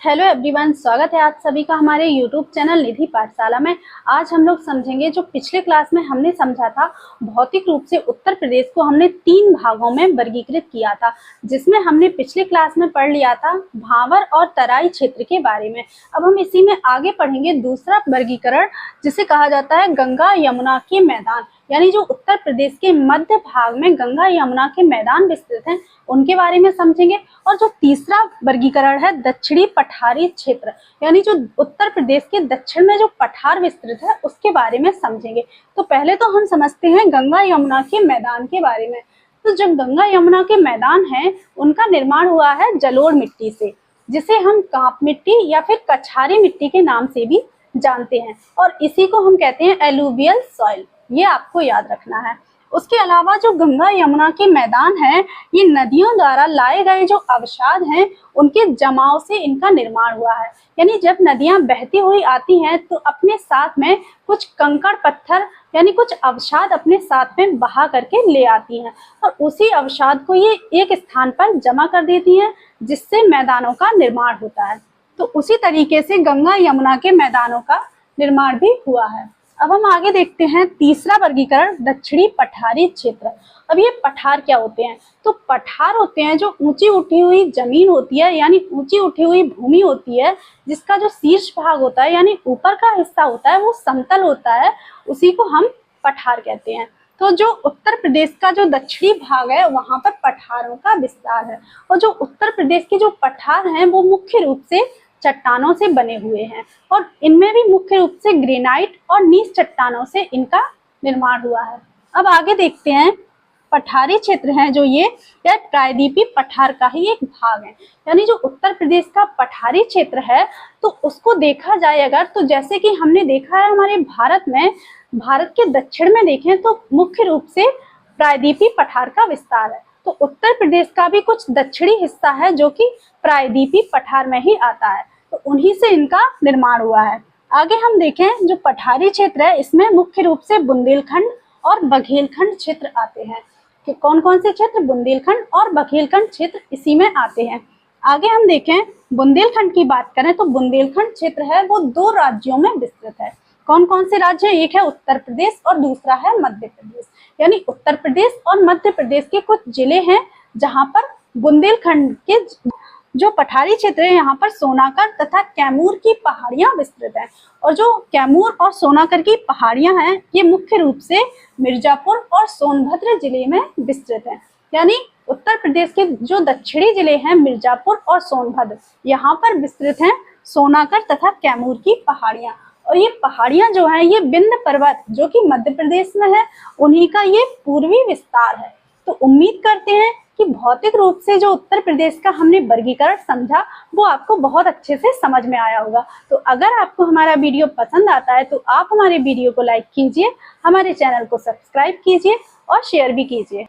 Hello everyone, स्वागत है आप सभी का हमारे यूट्यूब चैनल निधि पाठशाला में। आज हम लोग समझेंगे जो पिछले क्लास में हमने समझा था। भौतिक रूप से उत्तर प्रदेश को हमने 3 भागों में वर्गीकृत किया था, जिसमें हमने पिछले क्लास में पढ़ लिया था भावर और तराई क्षेत्र के बारे में। अब हम इसी में आगे पढ़ेंगे दूसरा वर्गीकरण, जिसे कहा जाता है गंगा यमुना के मैदान। यानी जो उत्तर प्रदेश के मध्य भाग में गंगा यमुना के मैदान विस्तृत हैं, उनके बारे में समझेंगे। और जो तीसरा वर्गीकरण है दक्षिणी पठारी क्षेत्र, यानी जो उत्तर प्रदेश के दक्षिण में जो पठार विस्तृत है उसके बारे में समझेंगे। तो पहले तो हम समझते हैं गंगा यमुना के मैदान के बारे में। तो जो गंगा यमुना के मैदान हैं, उनका निर्माण हुआ है जलोढ़ मिट्टी से, जिसे हम कांप मिट्टी या फिर कछारी मिट्टी के नाम से भी जानते हैं, और इसी को हम कहते हैं एलुवियल सॉइल। ये आपको याद रखना है। उसके अलावा जो गंगा यमुना के मैदान है, ये नदियों द्वारा लाए गए जो अवसाद हैं, उनके जमाव से इनका निर्माण हुआ है। यानी जब नदियां बहती हुई आती हैं तो अपने साथ में कुछ कंकड़ पत्थर यानी कुछ अवसाद अपने साथ में बहा करके ले आती हैं, और उसी अवसाद को ये एक स्थान पर जमा कर देती हैं, जिससे मैदानों का निर्माण होता है। तो उसी तरीके से गंगा यमुना के मैदानों का निर्माण भी हुआ है। अब हम आगे देखते हैं तीसरा वर्गीकरण दक्षिणी पठारी क्षेत्र। अब ये पठार क्या होते हैं? तो पठार होते हैं जो ऊंची उठी हुई जमीन होती है, यानी ऊंची उठी हुई भूमि होती है, जिसका जो शीर्ष भाग होता है यानी ऊपर का हिस्सा होता है वो समतल होता है, उसी को हम पठार कहते हैं। तो जो उत्तर प्रदेश का जो दक्षिणी भाग है वहां पर पठारों का विस्तार है, और जो उत्तर प्रदेश के जो पठार हैं वो मुख्य रूप से चट्टानों से बने हुए हैं, और इनमें भी मुख्य रूप से ग्रेनाइट और नीच चट्टानों से इनका निर्माण हुआ है। अब आगे देखते हैं पठारी क्षेत्र हैं जो ये प्रायद्वीपीय पठार का ही एक भाग है। यानी जो उत्तर प्रदेश का पठारी क्षेत्र है, तो उसको देखा जाए अगर, तो जैसे कि हमने देखा है हमारे भारत में, भारत के दक्षिण में देखें तो मुख्य रूप से प्रायद्वीपीय पठार का विस्तार है। तो उत्तर प्रदेश का भी कुछ दक्षिणी हिस्सा है जो कि प्रायद्वीपीय पठार में ही आता है, तो उन्हीं से इनका निर्माण हुआ है। आगे हम देखें जो पठारी क्षेत्र है, इसमें मुख्य रूप से बुंदेलखंड और बघेलखंड क्षेत्र आते हैं। कि कौन कौन से क्षेत्र? बुंदेलखंड और बघेलखंड क्षेत्र इसी में आते हैं। आगे हम देखें बुंदेलखंड की बात करें तो बुंदेलखंड क्षेत्र है वो 2 राज्यों में विस्तृत है। कौन कौन से राज्य? एक है उत्तर प्रदेश और दूसरा है मध्य प्रदेश। यानी उत्तर प्रदेश और मध्य प्रदेश के कुछ जिले हैं जहां पर बुंदेलखंड के जो पठारी क्षेत्र है, यहाँ पर सोनाकर तथा कैमूर की पहाड़ियां विस्तृत हैं। और जो कैमूर और सोनाकर की पहाड़ियां हैं, ये मुख्य रूप से मिर्जापुर और सोनभद्र जिले में विस्तृत हैं। यानी उत्तर प्रदेश के जो दक्षिणी जिले हैं मिर्जापुर और सोनभद्र, यहाँ पर विस्तृत हैं सोनाकर तथा कैमूर की पहाड़ियां। और ये पहाड़ियां जो हैं, ये विंध्य पर्वत जो कि मध्य प्रदेश में है, उन्हीं का ये पूर्वी विस्तार है। तो उम्मीद करते हैं कि भौतिक रूप से जो उत्तर प्रदेश का हमने वर्गीकरण समझा वो आपको बहुत अच्छे से समझ में आया होगा। तो अगर आपको हमारा वीडियो पसंद आता है तो आप हमारे वीडियो को लाइक कीजिए, हमारे चैनल को सब्सक्राइब कीजिए और शेयर भी कीजिए।